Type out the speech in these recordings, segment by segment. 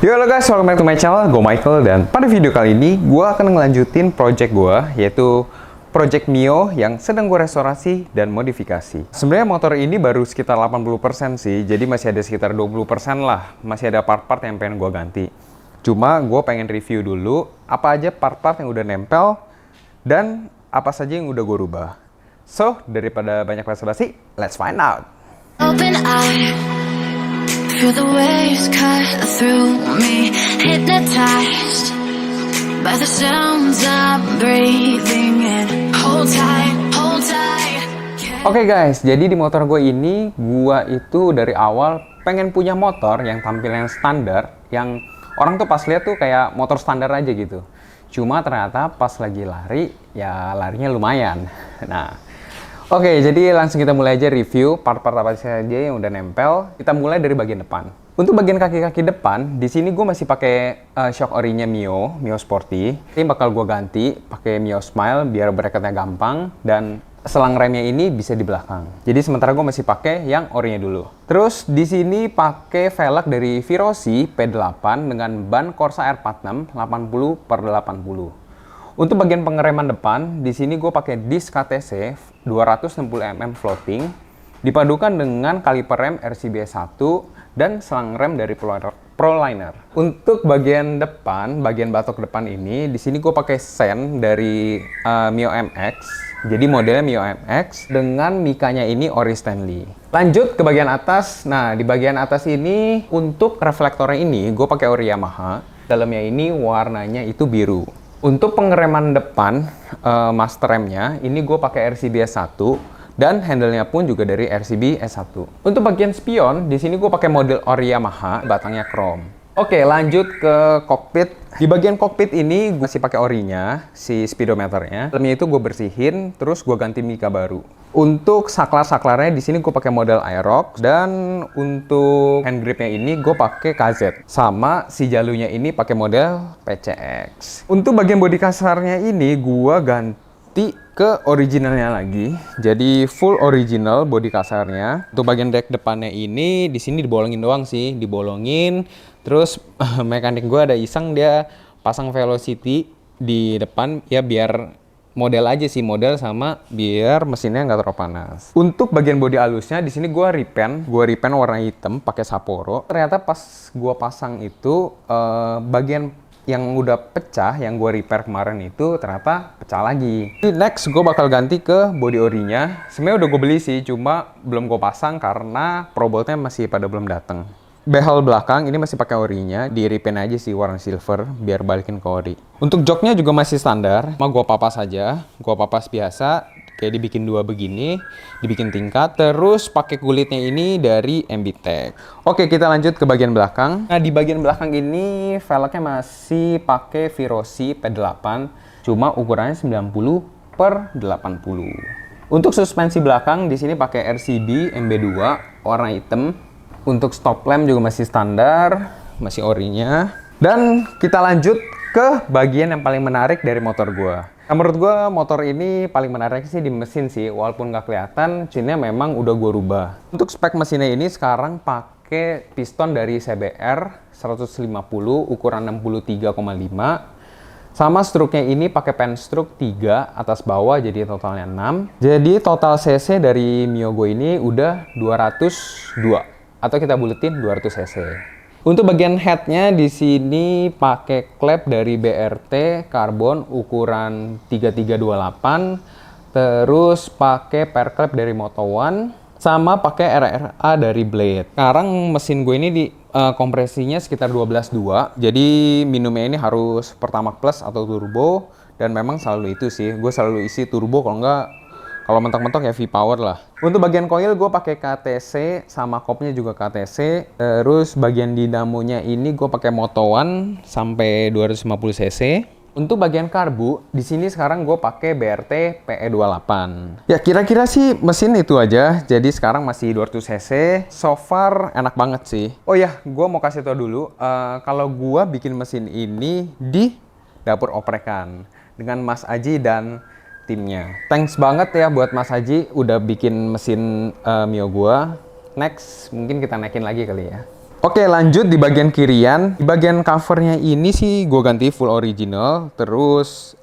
Yo halo guys, welcome back to my channel, gue Michael. Dan pada video kali ini, gue akan ngelanjutin project gue, yaitu project Mio yang sedang gue restorasi dan modifikasi. Sebenarnya motor ini baru sekitar 80% sih, jadi masih ada sekitar 20% lah. Masih ada part-part yang pengen gue ganti. Cuma gue pengen review dulu, apa aja part-part yang udah nempel, dan apa saja yang udah gue rubah. So, daripada banyak basa-basi, let's find out! Open eye, feel the waves cut through me, hypnotized by the sounds I'm breathing in. Hold tight, hold tight. Oke guys, jadi di motor gue ini, gue itu dari awal pengen punya motor yang tampilnya standar, yang orang tuh pas lihat tuh kayak motor standar aja gitu. Cuma ternyata pas lagi lari, ya larinya lumayan. Nah, oke, jadi langsung kita mulai aja review part-part apa saja yang udah nempel. Kita mulai dari bagian depan. Untuk bagian kaki-kaki depan, di sini gue masih pakai shock orinya Mio Sporty. Ini bakal gue ganti pakai Mio Smile biar bracketnya gampang dan selang remnya ini bisa di belakang. Jadi sementara gue masih pakai yang orinya dulu. Terus di sini pakai velg dari Virosi P8 dengan ban Corsa R46 80/80. Untuk bagian pengereman depan, di sini gue pakai disc KTC 260 mm floating, dipadukan dengan kaliper rem RCB1 dan selang rem dari Proliner. Untuk bagian depan, bagian batok depan ini, di sini gue pakai sen dari Mio MX. Jadi modelnya Mio MX dengan mikanya ini ori Stanley. Lanjut ke bagian atas. Nah, di bagian atas ini untuk reflektornya ini gue pakai ori Yamaha. Dalamnya ini warnanya itu biru. Untuk pengereman depan master remnya ini gue pakai RCB S1 dan handle-nya pun juga dari RCB S1. Untuk bagian spion di sini gue pakai model ori Yamaha, batangnya chrome. Oke, lanjut ke kokpit. Di bagian kokpit ini gue masih pakai orinya, si speedometernya. Dalamnya itu gue bersihin, terus gue ganti mika baru. Untuk saklar-saklarnya di sini gue pakai model Aerox dan untuk hand gripnya ini gue pakai KZ. Sama si jalunya ini pakai model PCX. Untuk bagian bodi kasarnya ini gue ganti ke originalnya lagi. Jadi full original bodi kasarnya. Untuk bagian deck depannya ini di sini dibolongin doang sih, dibolongin. Terus mekanik gue ada iseng dia pasang Velocity di depan ya biar model aja sih, model sama biar mesinnya nggak terlalu panas. Untuk bagian bodi halusnya di sini gue repaint warna hitam pakai Sapporo. Ternyata pas gue pasang itu bagian yang udah pecah, yang gue repair kemarin itu ternyata pecah lagi. Next gue bakal ganti ke bodi orinya. Sebenarnya udah gue beli sih, cuma belum gue pasang karena proboltnya masih pada belum datang. Behel belakang ini masih pakai orinya, di repaint aja sih warna silver biar balikin ke ori. Untuk joknya juga masih standar, cuma gua papas aja, gua papas biasa, kayak dibikin dua begini, dibikin tingkat, terus pakai kulitnya ini dari MBTech. Oke, kita lanjut ke bagian belakang. Nah, di bagian belakang ini velgnya masih pakai Virosi P8, cuma ukurannya 90/80. Untuk suspensi belakang di sini pakai RCB MB2 warna hitam. Untuk stop lamp juga masih standar, masih orinya. Dan kita lanjut ke bagian yang paling menarik dari motor gua. Nah, menurut gua motor ini paling menarik sih di mesin sih, walaupun nggak kelihatan, mesinnya memang udah gua rubah. Untuk spek mesinnya ini sekarang pakai piston dari CBR 150 ukuran 63,5. Sama struknya ini pakai pen struk 3 atas bawah jadi totalnya 6. Jadi total cc dari Mio gue ini udah 202. Atau kita buletin 200 cc. Untuk bagian headnya di sini pakai klep dari BRT karbon ukuran 3328, terus pakai per klep dari Moto1, sama pakai RRA dari Blade. Sekarang mesin gue ini di kompresinya sekitar 12.2, jadi minumnya ini harus Pertamax Plus atau turbo, dan memang selalu itu sih, gue selalu isi turbo kalau enggak. Kalau mentok-mentok ya V-Power lah. Untuk bagian coil gue pakai KTC, sama kopnya juga KTC. Terus bagian dinamonya ini gue pakai Moto1 sampai 250 cc. Untuk bagian karbu, di sini sekarang gue pakai BRT PE28. Ya kira-kira sih mesin itu aja. Jadi sekarang masih 200 cc. So far enak banget sih. Oh ya, gue mau kasih tau dulu. Kalau gue bikin mesin ini di dapur oprekan dengan Mas Aji dan timnya. Thanks banget ya buat Mas Haji udah bikin mesin Mio gua. Next, mungkin kita naikin lagi kali ya. Oke, lanjut di bagian kirian. Di bagian covernya ini sih gue ganti full original, terus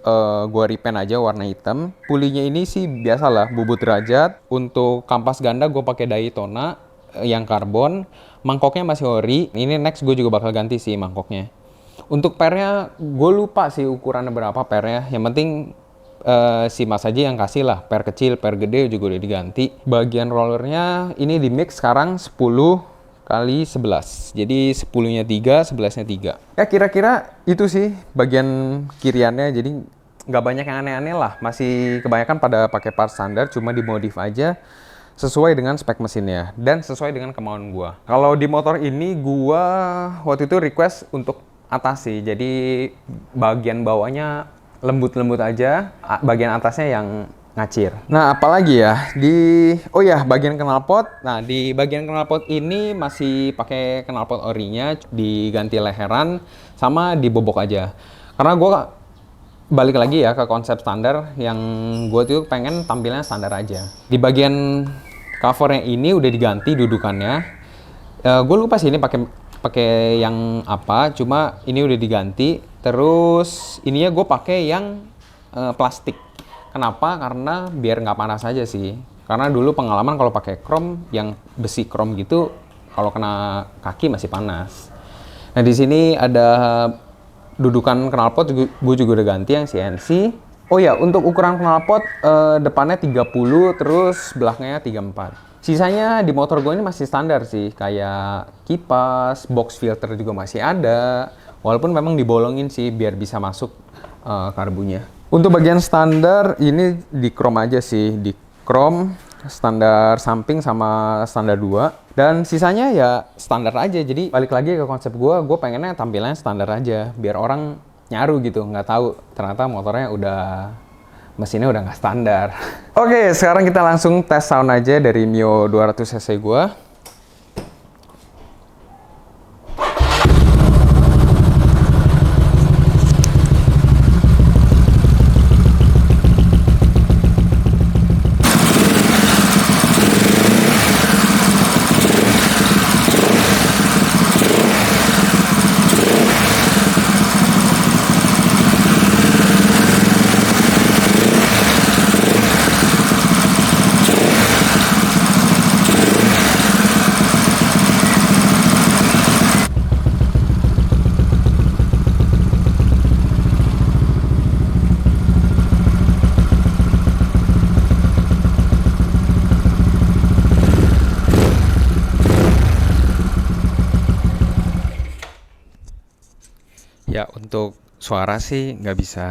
gue repaint aja warna hitam. Pulinya ini sih biasalah bubut derajat. Untuk kampas ganda gue pakai Daytona yang karbon. Mangkoknya masih ori. Ini next gue juga bakal ganti sih mangkoknya. Untuk pernya gue lupa sih ukurannya berapa pernya. Yang penting si mas aja yang kasih lah. Per kecil, per gede juga udah diganti. Bagian rollernya ini di mix sekarang 10 kali 11. Jadi 10-nya 3, 11-nya 3. Ya kira-kira itu sih bagian kiriannya. Jadi nggak banyak yang aneh-aneh lah. Masih kebanyakan pada pakai part standar, cuma dimodif aja sesuai dengan spek mesinnya dan sesuai dengan kemauan gua. Kalau di motor ini gua waktu itu request untuk atas sih. Jadi bagian bawahnya lembut-lembut aja, bagian atasnya yang ngacir. Nah, apalagi ya bagian knalpot. Nah, di bagian knalpot ini masih pakai knalpot orinya, diganti leheran sama dibobok aja. Karena gue balik lagi ya ke konsep standar yang gue tuh pengen tampilnya standar aja. Di bagian covernya ini udah diganti dudukannya. Gue lupa sih ini pakai yang apa, cuma ini udah diganti. Terus ininya gue pakai yang plastik. Kenapa? Karena biar nggak panas aja sih. Karena dulu pengalaman kalau pakai chrome yang besi chrome gitu, kalau kena kaki masih panas. Nah di sini ada dudukan knalpot, gue juga udah ganti yang CNC. Oh ya, untuk ukuran knalpot depannya 30, terus belakangnya 34. Sisanya di motor gue ini masih standar sih, kayak kipas, box filter juga masih ada. Walaupun memang dibolongin sih biar bisa masuk karbunya. Untuk bagian standar ini di chrome aja sih, di chrome standar samping sama standar 2. Dan sisanya ya standar aja. Jadi balik lagi ke konsep gue pengennya tampilannya standar aja biar orang nyaru gitu, nggak tahu ternyata motornya mesinnya udah nggak standar. Oke, sekarang kita langsung tes sound aja dari Mio 200cc gue. Ya untuk suara sih nggak bisa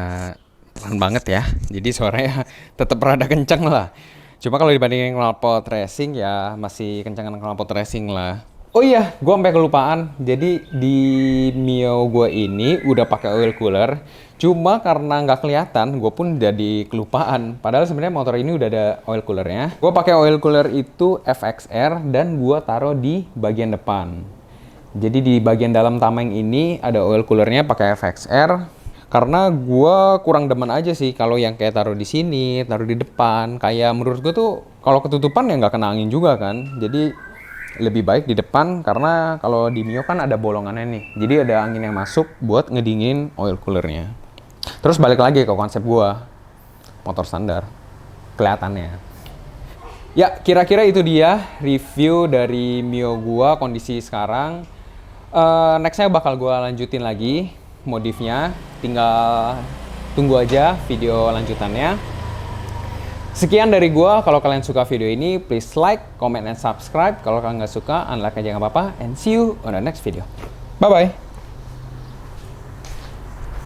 pelan banget ya, jadi suaranya tetap rada kenceng lah. Cuma kalau dibandingin knalpot racing ya masih kencengan knalpot racing lah. Oh iya, gue sampai kelupaan. Jadi di Mio gue ini udah pakai oil cooler, cuma karena nggak kelihatan, gue pun jadi kelupaan. Padahal sebenarnya motor ini udah ada oil coolernya. Gue pakai oil cooler itu FXR dan gue taruh di bagian depan. Jadi di bagian dalam tameng ini ada oil coolernya pakai FXR. Karena gue kurang demen aja sih kalau yang kayak taruh di sini, taruh di depan. Kayak menurut gue tuh kalau ketutupan ya nggak kena angin juga kan. Jadi lebih baik di depan karena kalau di Mio kan ada bolongannya nih. Jadi ada angin yang masuk buat ngedingin oil coolernya. Terus balik lagi ke konsep gue, motor standar kelihatannya. Ya kira-kira itu dia review dari Mio gue kondisi sekarang. Nextnya bakal gue lanjutin lagi modifnya, tinggal tunggu aja video lanjutannya. Sekian dari gue. Kalau kalian suka video ini, please like, comment, and subscribe. Kalau kalian nggak suka, unlike aja nggak apa-apa. And see you on the next video. Bye-bye.